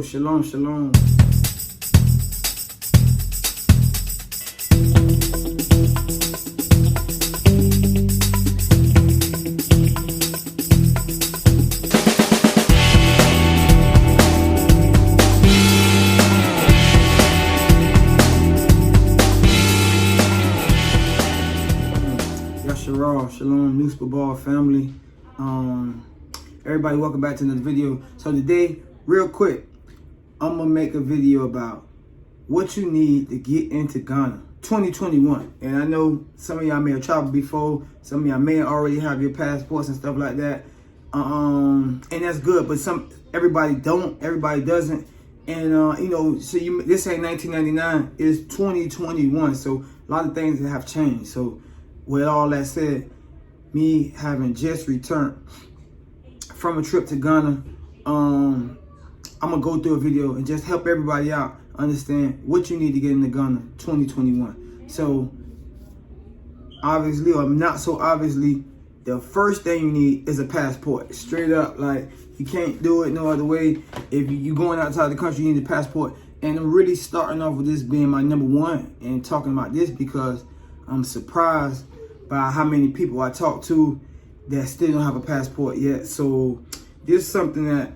Shalom, shalom. Shalom, New Football family. Everybody, welcome back to another video. So today, real quick, I'm gonna make a video about what you need to get into Ghana 2021. And I know some of y'all may have traveled before, some of y'all may already have your passports and stuff like that. And that's good, but everybody doesn't. And so this ain't 1999, it's 2021. So a lot of things have changed. So with all that said, me having just returned from a trip to Ghana, I'm gonna go through a video and just help everybody out understand what you need to get into Ghana 2021. So obviously, or not so obviously, the first thing you need is a passport. Straight up, like, you can't do it no other way. If you're going outside the country, you need a passport. And I'm really starting off with this being my number one and talking about this because I'm surprised by how many people I talk to that still don't have a passport yet. So this is something that,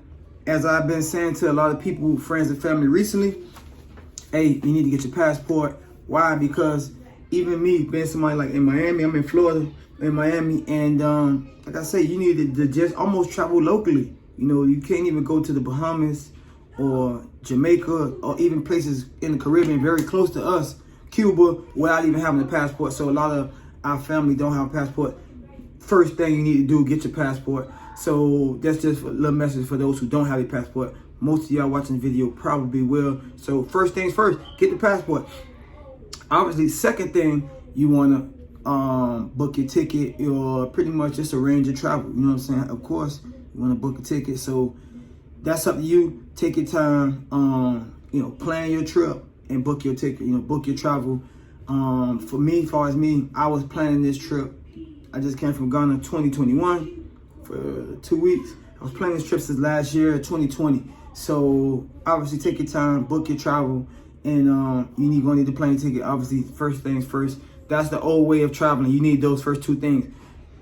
as I've been saying to a lot of people, friends and family recently, hey, you need to get your passport. Why? Because even me, being somebody like in Miami, I'm in Florida, in Miami, and like I say, you need to just almost travel locally. You know, you can't even go to the Bahamas or Jamaica or even places in the Caribbean very close to us, Cuba, without even having a passport. So a lot of our family don't have a passport. First thing you need to do, get your passport. So that's just a little message for those who don't have a passport. Most of y'all watching the video probably will. So first things first, get the passport. Obviously, second thing, you want to book your ticket or pretty much just arrange your travel. You know what I'm saying? Of course, you want to book a ticket. So that's up to you. Take your time, plan your trip and book your ticket, book your travel. For me, as far as me, I was planning this trip. I just came from Ghana 2021 for 2 weeks. I was planning this trip since last year, 2020. So obviously take your time, book your travel, and you're gonna need the plane ticket. Obviously, first things first. That's the old way of traveling. You need those first two things.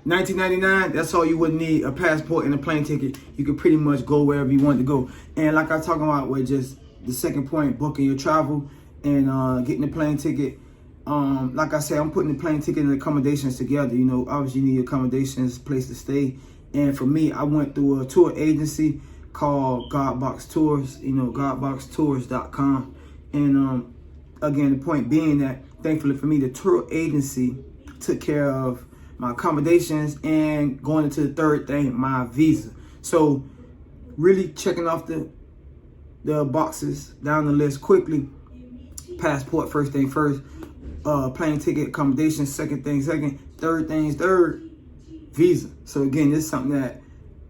1999, that's all you would need, a passport and a plane ticket. You could pretty much go wherever you want to go. And like I was talking about with just the second point, booking your travel and getting the plane ticket. Like I said, I'm putting the plane ticket and accommodations together. Obviously you need accommodations, place to stay. And for me, I went through a tour agency called Godbox Tours, godboxtours.com. And again, the point being that, thankfully for me, the tour agency took care of my accommodations and going into the third thing, my visa. So really checking off the boxes down the list quickly. Passport, first thing first. Plane ticket, accommodations, second thing second, third things third, visa. So again, this is something that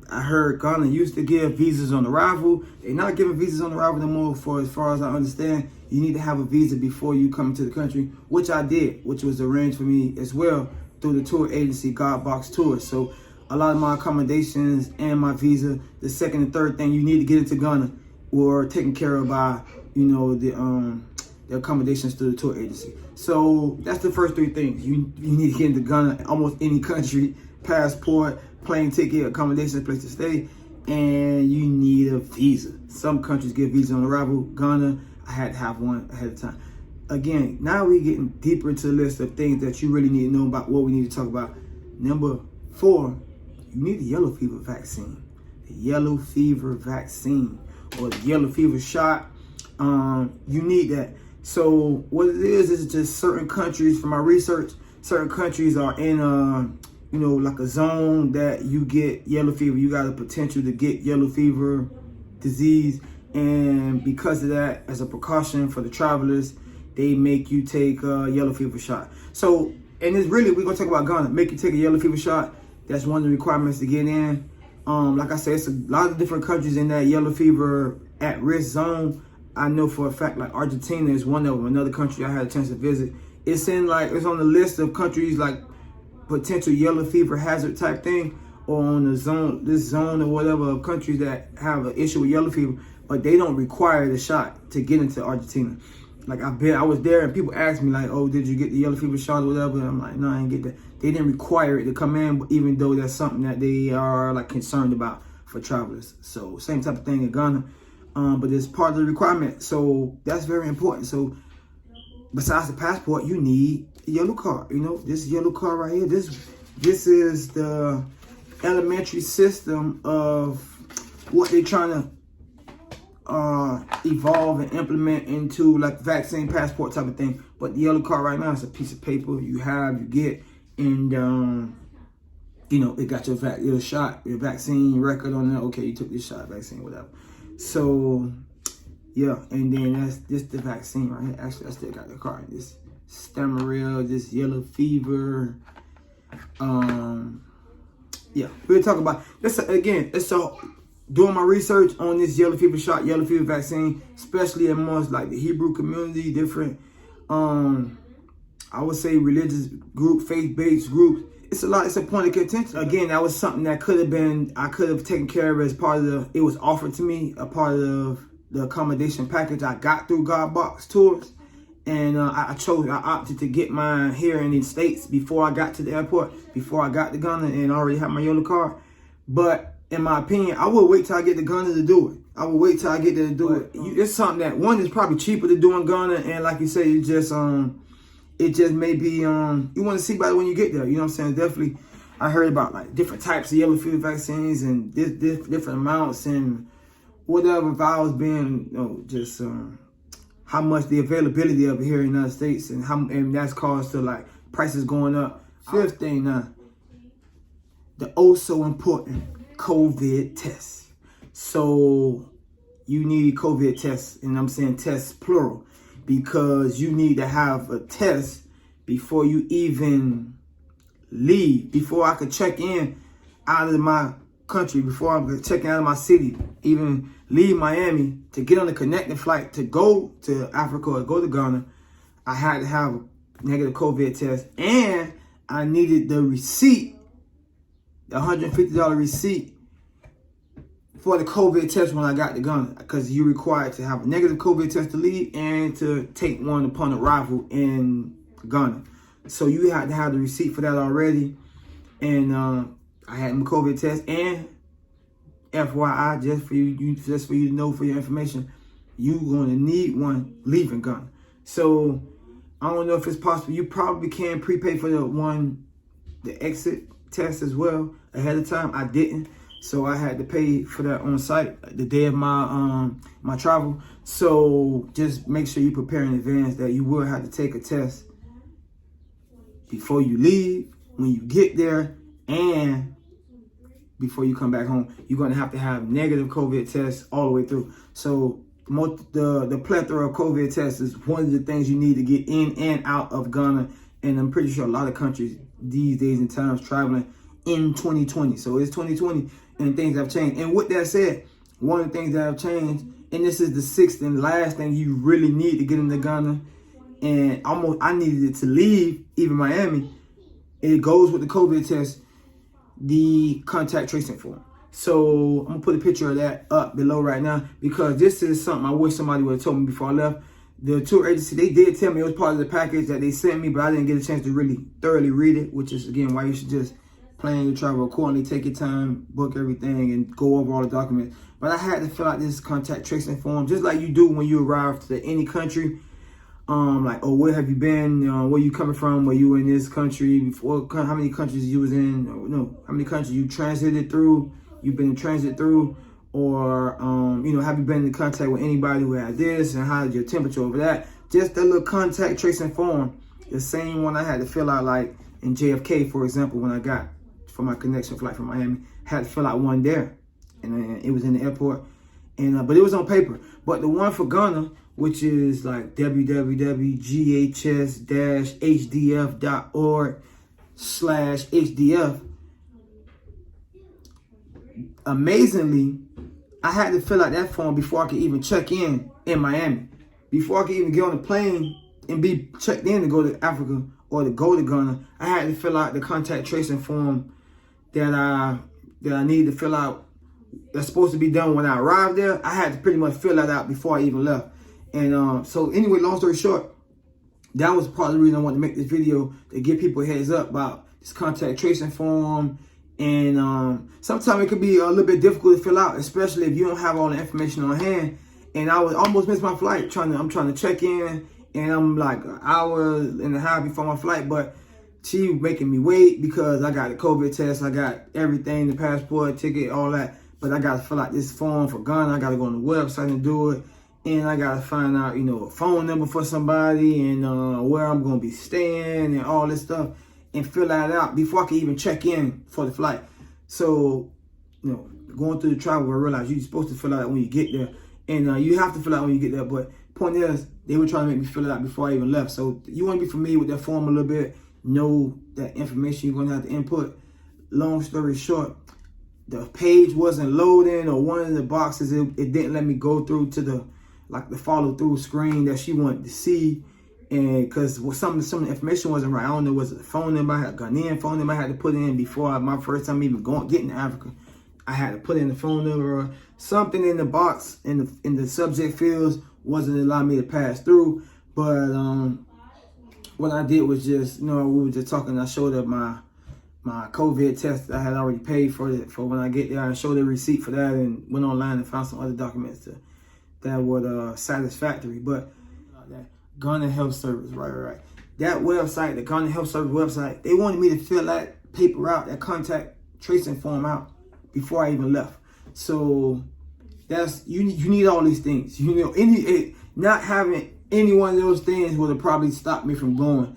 I heard Ghana used to give visas on arrival. They're not giving visas on arrival no more. For as far as I understand, you need to have a visa before you come to the country, which I did, which was arranged for me as well through the tour agency Godbox Tours. So a lot of my accommodations and my visa, the second and third thing you need to get into Ghana, were taken care of by the accommodations through the tour agency. So that's the first three things. You need to get into Ghana, almost any country: passport, plane ticket, accommodations, place to stay, and you need a visa. Some countries give visa on arrival. Ghana, I had to have one ahead of time. Again, now we're getting deeper into the list of things that you really need to know about what we need to talk about. Number 4, you need the yellow fever vaccine. The yellow fever vaccine or the yellow fever shot. You need that. So what it is just certain countries, from my research, certain countries are in like a zone that you get yellow fever. You got a potential to get yellow fever disease. And because of that, as a precaution for the travelers, they make you take a yellow fever shot. So, and it's really, we're gonna talk about Ghana, make you take a yellow fever shot. That's one of the requirements to get in. Like I said, it's a lot of different countries in that yellow fever at-risk zone. I know for a fact, like Argentina is one of them, another country I had a chance to visit. It's on the list of countries like potential yellow fever hazard type thing, or on the zone, this zone or whatever of countries that have an issue with yellow fever. but they don't require the shot to get into Argentina. Like I was there and people asked me like, oh, did you get the yellow fever shot or whatever? And I'm like, no, I didn't get that. They didn't require it to come in, even though that's something that they are like concerned about for travelers. So same type of thing in Ghana, but it's part of the requirement. So that's very important. So besides the passport, you need a yellow card. You know, this yellow card right here. This is the elementary system of what they're trying to evolve and implement into like vaccine passport type of thing. But the yellow card right now is a piece of paper you get, and you know, it got your shot, your vaccine record on there. Okay, you took this shot, vaccine, whatever. So yeah, and then this the vaccine right here. Actually, I still got the card. This Stamaril, this yellow fever. Yeah, we'll talk about this again. It's so doing my research on this yellow fever shot, yellow fever vaccine, especially amongst like the Hebrew community, different, I would say religious group, faith-based groups. It's a point of contention. Again, that was something that I could have taken care of as part of it was offered to me, a part of the accommodation package I got through Godbox Tours. And I opted to get mine here in the States before I got to the airport, before I got to Ghana and already had my yellow card. But in my opinion, I will wait till I get to Ghana to do it. I will wait till I get there to do it. It's something that, one, is probably cheaper to do in Ghana. And like you say, it just may be, you want to see about it when you get there. You know what I'm saying? Definitely, I heard about like different types of yellow fever vaccines and different amounts and whatever vials being, you know, just how much the availability of it here in the United States and that's caused to like prices going up. Fifth thing now, the oh so important COVID test. So you need COVID tests, and I'm saying tests plural, because you need to have a test before you even leave, before I could check in out of my country, before I'm checking out of my city, even leave Miami to get on the connecting flight to go to Africa or go to Ghana. I had to have a negative COVID test, and I needed the receipt, the $150 receipt for the COVID test when I got to Ghana, because you're required to have a negative COVID test to leave and to take one upon arrival in Ghana. So you had to have the receipt for that already. And I had my COVID test, and FYI, just for you to know, for your information, you're going to need one leaving Ghana. So I don't know if it's possible. You probably can prepay for the exit test as well ahead of time. I didn't, so I had to pay for that on site the day of my my travel. So just make sure you prepare in advance that you will have to take a test before you leave, when you get there, and before you come back home. You're going to have negative COVID tests all the way through. So the plethora of COVID tests is one of the things you need to get in and out of Ghana. And I'm pretty sure a lot of countries these days and times traveling in 2020. So it's 2020 and things have changed. And with that said, one of the things that have changed, and this is the sixth and last thing you really need to get into Ghana, and I needed it to leave even Miami. It goes with the COVID test, the contact tracing form. So I'm gonna put a picture of that up below right now, because this is something I wish somebody would have told me before I left. The tour agency, they did tell me it was part of the package that they sent me, but I didn't get a chance to really thoroughly read it, which is, again, why you should just plan your travel accordingly, take your time, book everything, and go over all the documents. But I had to fill out this contact tracing form, just like you do when you arrive to any country. Like, oh, where have you been? Where you coming from? Were you in this country before? How many countries you was in? How many countries you transited through? You've been in transit through, or have you been in contact with anybody who had this, and how's your temperature over that? Just a little contact tracing form, the same one I had to fill out, like in JFK, for example, when I got for my connection flight from Miami, had to fill out one there, and it was in the airport, and but it was on paper. But the one for Ghana, which is like www.ghs-hdf.org/HDF. Amazingly, I had to fill out that form before I could even check in Miami. Before I could even get on the plane and be checked in to go to Africa or to go to Ghana, I had to fill out the contact tracing form that I needed to fill out that's supposed to be done when I arrived there, I had to pretty much fill that out before I even left. And so anyway, long story short, that was part of the reason I wanted to make this video, to give people a heads up about this contact tracing form. And sometimes it could be a little bit difficult to fill out, especially if you don't have all the information on hand. And I was almost missed my flight. I'm trying to check in, and I'm like an hour and a half before my flight, but she making me wait because I got a COVID test, I got everything, the passport, ticket, all that. But I gotta fill out this form for Ghana. I gotta go on the website and do it. And I gotta find out, a phone number for somebody, and where I'm gonna be staying and all this stuff, and fill that out before I can even check in for the flight. So, going through the travel, I realized you're supposed to fill out when you get there. And you have to fill out when you get there. But point is, they were trying to make me fill it out before I even left. So you want to be familiar with that form a little bit, know that information you're going to have to input. Long story short, the page wasn't loading, or one of the boxes, it didn't let me go through to the follow through screen that she wanted to see. And because some of the information wasn't right. I don't know, was it a phone number? I had a Ghanaian phone number I had to put in before my first time even getting to Africa. I had to put in the phone number, or something in the box in the subject fields wasn't allowing me to pass through. But what I did was just, we were just talking. I showed up my COVID test I had already paid for when I get there. I showed a receipt for that and went online and found some other documents that were satisfactory. But that Ghana Health Service, right. That website, the Ghana Health Service website, they wanted me to fill that paper out, that contact tracing form out before I even left. So that's you need all these things. Not having any one of those things would have probably stopped me from going.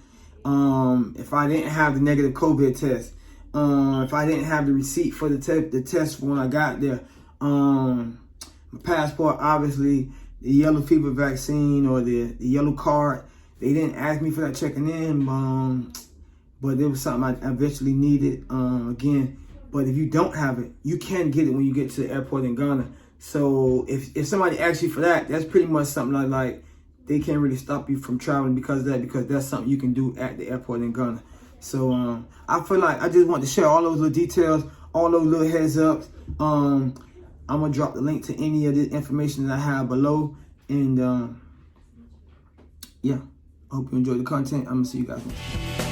If I didn't have the negative COVID test, if I didn't have the receipt for the test when I got there, my passport, obviously, the yellow fever vaccine or the yellow card, they didn't ask me for that checking in, but it was something I eventually needed again. But if you don't have it, you can get it when you get to the airport in Ghana. So if somebody asks you for that, that's pretty much something like they can't really stop you from traveling because that's something you can do at the airport in Ghana. So I feel like I just want to share all those little details, all those little heads ups. I'm gonna drop the link to any of the information that I have below. And yeah, I hope you enjoyed the content. I'm gonna see you guys next time.